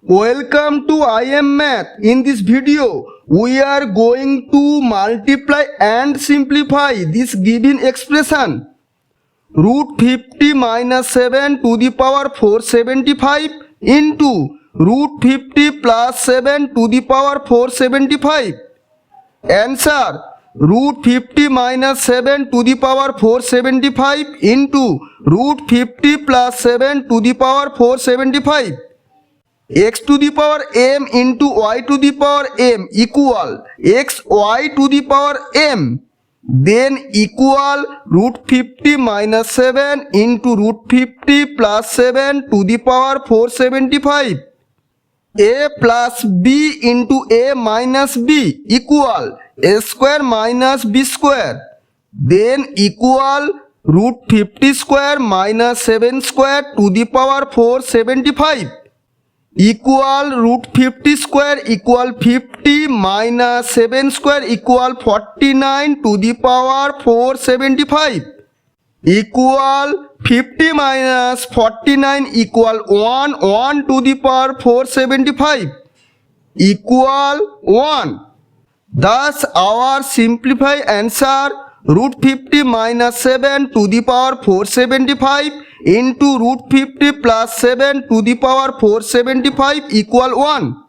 Welcome to Math. In this video, we are going to multiply and simplify this given expression. Root 50 minus 7 to the power 475 into root 50 plus 7 to the power 475. Answer: root 50 minus 7 to the power 475 into root 50 plus 7 to the power 475. X to the power m into y to the power m equal xy to the power m, then equal root 50 minus 7 into root 50 plus 7 to the power 475. A plus b into a minus b equal a square minus b square, then equal root 50 square minus 7 square to the power 475. Equal root 50 square equal 50 minus 7 square equal 49 to the power 475. Equal 50 minus 49 equal 1 to the power 475 equal 1. Thus our simplified answer: root 50 minus 7 to the power 475 into root 50 plus 7 to the power 475 equal 1.